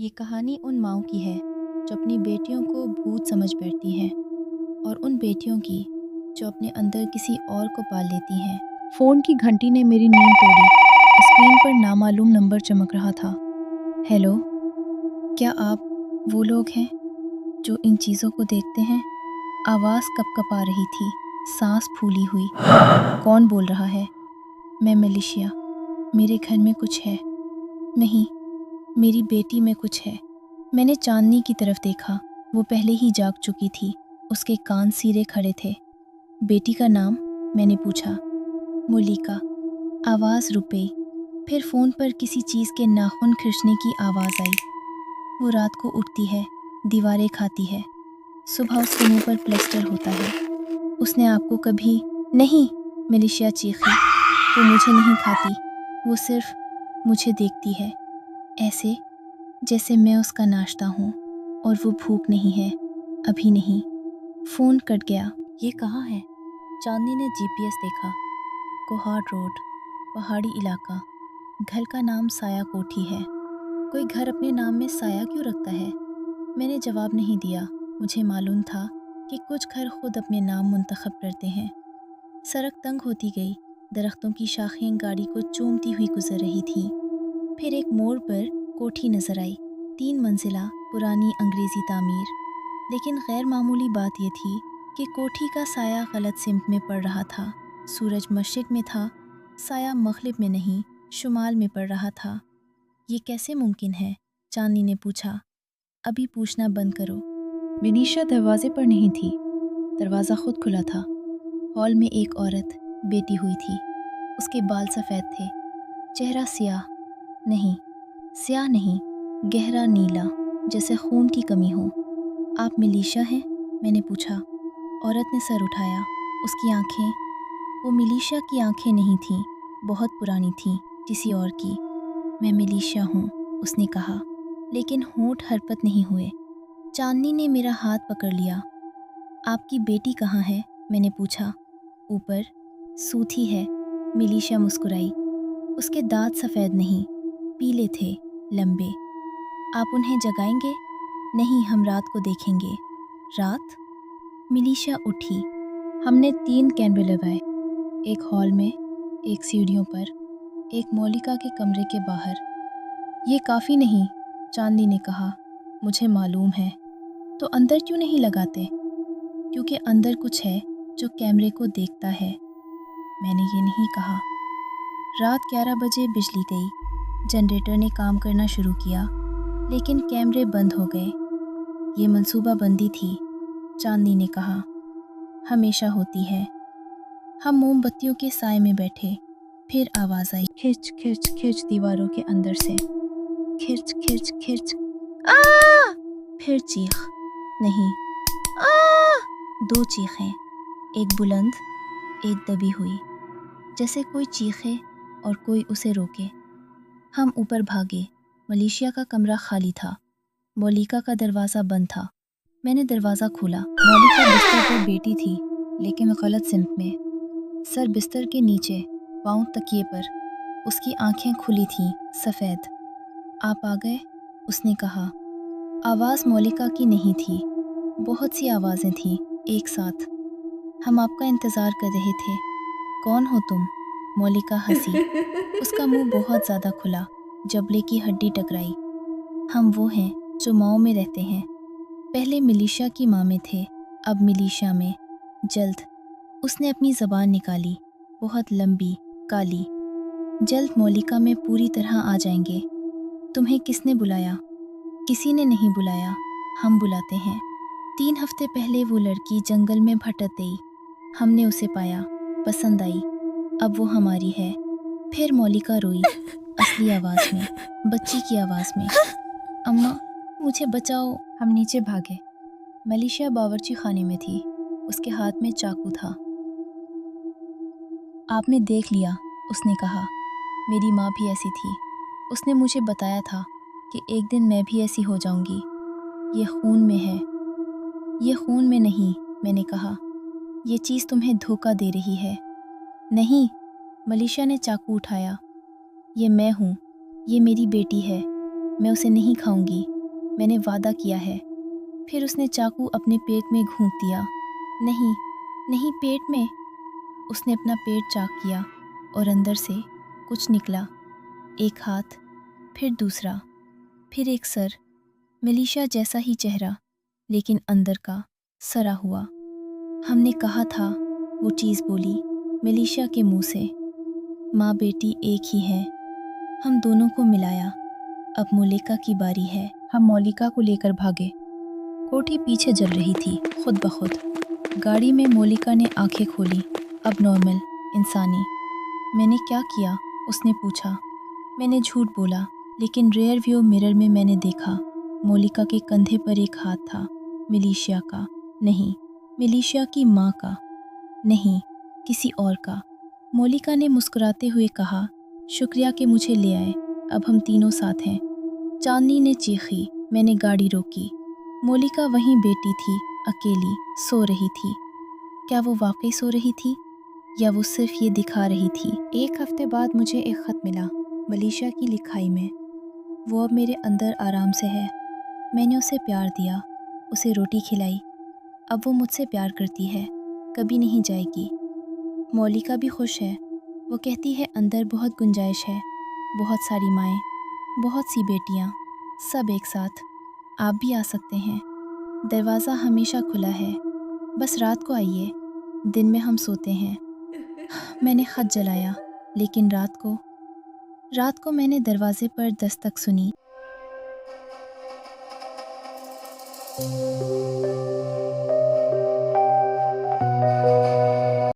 یہ کہانی ان ماؤں کی ہے جو اپنی بیٹیوں کو بھوت سمجھ بیٹھتی ہیں اور ان بیٹیوں کی جو اپنے اندر کسی اور کو پال لیتی ہیں۔ فون کی گھنٹی نے میری نیند توڑی۔ اسکرین پر نامعلوم نمبر چمک رہا تھا۔ ہیلو، کیا آپ وہ لوگ ہیں جو ان چیزوں کو دیکھتے ہیں؟ آواز کپ کپا رہی تھی، سانس پھولی ہوئی۔ کون بول رہا ہے؟ میں ملیشیا۔ میرے گھر میں کچھ ہے۔ نہیں، میری بیٹی میں کچھ ہے۔ میں نے چاندنی کی طرف دیکھا، وہ پہلے ہی جاگ چکی تھی، اس کے کان سیرے کھڑے تھے۔ بیٹی کا نام؟ میں نے پوچھا۔ مولیکا۔ آواز رک گئی، پھر فون پر کسی چیز کے ناخن کھرچنے کی آواز آئی۔ وہ رات کو اٹھتی ہے، دیواریں کھاتی ہے، صبح اس کے منہ پر پلسٹر ہوتا ہے۔ اس نے آپ کو کبھی… نہیں، ملیشیا چیخی۔ وہ مجھے نہیں کھاتی، وہ صرف مجھے دیکھتی ہے، ایسے جیسے میں اس کا ناشتہ ہوں، اور وہ بھوک نہیں ہے، ابھی نہیں۔ فون کٹ گیا۔ یہ کہاں ہے؟ چاندنی نے جی پی ایس دیکھا۔ کوہاٹ روڈ، پہاڑی علاقہ۔ گھر کا نام سایہ کوٹھی ہے۔ کوئی گھر اپنے نام میں سایہ کیوں رکھتا ہے؟ میں نے جواب نہیں دیا۔ مجھے معلوم تھا کہ کچھ گھر خود اپنے نام منتخب کرتے ہیں۔ سڑک تنگ ہوتی گئی، درختوں کی شاخیں گاڑی کو چومتی ہوئی گزر رہی تھیں۔ پھر ایک موڑ پر کوٹھی نظر آئی، 3 منزلہ، پرانی انگریزی تعمیر۔ لیکن غیر معمولی بات یہ تھی کہ کوٹھی کا سایہ غلط سمت میں پڑ رہا تھا۔ سورج مشرق میں تھا، سایہ مغرب میں نہیں، شمال میں پڑ رہا تھا۔ یہ کیسے ممکن ہے؟ چاندنی نے پوچھا۔ ابھی پوچھنا بند کرو۔ ونیشا دروازے پر نہیں تھی، دروازہ خود کھلا تھا۔ ہال میں ایک عورت بیٹی ہوئی تھی، اس کے بال سفید تھے، چہرہ سیاہ نہیں، گہرا نیلا، جیسے خون کی کمی ہو۔ آپ ملیشا ہیں؟ میں نے پوچھا۔ عورت نے سر اٹھایا، اس کی آنکھیں… وہ ملیشا کی آنکھیں نہیں تھیں، بہت پرانی تھیں، کسی اور کی۔ میں ملیشا ہوں، اس نے کہا، لیکن ہونٹ حرکت نہیں ہوئے۔ چاندنی نے میرا ہاتھ پکڑ لیا۔ آپ کی بیٹی کہاں ہے؟ میں نے پوچھا۔ اوپر، سوتی ہے، ملیشا مسکرائی۔ اس کے دانت سفید نہیں، پیلے تھے، لمبے۔ آپ انہیں جگائیں گے؟ نہیں، ہم رات کو دیکھیں گے۔ رات؟ ملیشا اٹھی۔ ہم نے 3 کیمرے لگائے، ایک ہال میں، ایک سیڑھیوں پر، ایک مولیکا کے کمرے کے باہر۔ یہ کافی نہیں، چاندنی نے کہا۔ مجھے معلوم ہے۔ تو اندر کیوں نہیں لگاتے؟ کیونکہ اندر کچھ ہے جو کیمرے کو دیکھتا ہے۔ میں نے یہ نہیں کہا۔ رات 11 بجے بجلی گئی، جنریٹر نے کام کرنا شروع کیا، لیکن کیمرے بند ہو گئے۔ یہ منصوبہ بندی تھی، چاندنی نے کہا۔ ہمیشہ ہوتی ہے۔ ہم موم بتیوں کے سائے میں بیٹھے، پھر آواز آئی، کھرچ کھرچ کھرچ دیواروں کے اندر سے، کھرچ کھرچ کھرچ۔ پھر چیخ، نہیں، 2 چیخیں، ایک بلند، ایک دبی ہوئی، جیسے کوئی چیخے اور کوئی اسے روکے۔ ہم اوپر بھاگے۔ ملیشیا کا کمرہ خالی تھا، مولیکا کا دروازہ بند تھا۔ میں نے دروازہ کھولا۔ مولیکا بستر پر بیٹی تھی، لیکن غلط سمت میں، سر بستر کے نیچے، پاؤں تکیے پر۔ اس کی آنکھیں کھلی تھیں، سفید۔ آپ آ گئے؟ اس نے کہا۔ آواز مولیکا کی نہیں تھی، بہت سی آوازیں تھیں ایک ساتھ۔ ہم آپ کا انتظار کر رہے تھے۔ کون ہو تم؟ مولیکا ہنسی، اس کا منہ بہت زیادہ کھلا، جبڑے کی ہڈی ٹکرائی۔ ہم وہ ہیں جو ماؤں میں رہتے ہیں۔ پہلے ملیشا کی ماں میں تھے، اب ملیشا میں۔ جلد، اس نے اپنی زبان نکالی، بہت لمبی، کالی۔ جلد مولیکا میں پوری طرح آ جائیں گے۔ تمہیں کس نے بلایا؟ کسی نے نہیں بلایا، ہم بلاتے ہیں۔ 3 ہفتے پہلے وہ لڑکی جنگل میں بھٹک گئی، ہم نے اسے پایا، پسند آئی، اب وہ ہماری ہے۔ پھر مولیکا روئی، اصلی آواز میں، بچی کی آواز میں، اماں مجھے بچاؤ۔ ہم نیچے بھاگے۔ ملیشیا باورچی خانے میں تھی، اس کے ہاتھ میں چاقو تھا۔ آپ نے دیکھ لیا، اس نے کہا۔ میری ماں بھی ایسی تھی، اس نے مجھے بتایا تھا کہ ایک دن میں بھی ایسی ہو جاؤں گی۔ یہ خون میں ہے۔ یہ خون میں نہیں، میں نے کہا۔ یہ چیز تمہیں دھوکہ دے رہی ہے۔ نہیں، ملیشیا نے چاقو اٹھایا۔ یہ میں ہوں، یہ میری بیٹی ہے، میں اسے نہیں کھاؤں گی۔ میں نے وعدہ کیا ہے۔ پھر اس نے چاقو اپنے پیٹ میں گھونپ دیا۔ نہیں نہیں، پیٹ میں۔ اس نے اپنا پیٹ چاک کیا اور اندر سے کچھ نکلا، ایک ہاتھ، پھر دوسرا، پھر ایک سر، ملیشا جیسا ہی چہرہ لیکن اندر کا سڑا ہوا۔ ہم نے کہا تھا، وہ چیز بولی ملیشا کے منہ سے۔ ماں بیٹی ایک ہی ہے۔ ہم دونوں کو ملایا۔ اب مولکا کی باری ہے۔ ہم مولکا کو لے کر بھاگے۔ کوٹھی پیچھے جل رہی تھی خود بخود۔ گاڑی میں مولکا نے آنکھیں کھولی، اب نارمل، انسانی۔ میں نے کیا کیا؟ اس نے پوچھا۔ میں نے جھوٹ بولا، لیکن ریئر ویو مرر میں میں نے دیکھا مولکا کے کندھے پر ایک ہاتھ تھا، ملیشیا کا نہیں، ملیشیا کی ماں کا نہیں، کسی اور کا۔ مولکا نے مسکراتے ہوئے کہا، شکریہ کہ مجھے لے آئے، اب ہم تینوں ساتھ ہیں۔ چاندنی نے چیخی۔ میں نے گاڑی روکی۔ مولکا وہیں بیٹی تھی، اکیلی، سو رہی تھی۔ کیا وہ واقعی سو رہی تھی یا وہ صرف یہ دکھا رہی تھی؟ 1 ہفتے بعد مجھے ایک خط ملا، ملیشا کی لکھائی میں۔ وہ اب میرے اندر آرام سے ہے۔ میں نے اسے پیار دیا، اسے روٹی کھلائی۔ اب وہ مجھ سے پیار کرتی ہے، کبھی نہیں جائے گی۔ مولکا بھی خوش ہے۔ وہ کہتی ہے اندر بہت گنجائش ہے، بہت ساری مائیں، بہت سی بیٹیاں، سب ایک ساتھ۔ آپ بھی آ سکتے ہیں، دروازہ ہمیشہ کھلا ہے، بس رات کو آئیے، دن میں ہم سوتے ہیں۔ میں نے خط جلایا، لیکن رات کو میں نے دروازے پر دستک سنی۔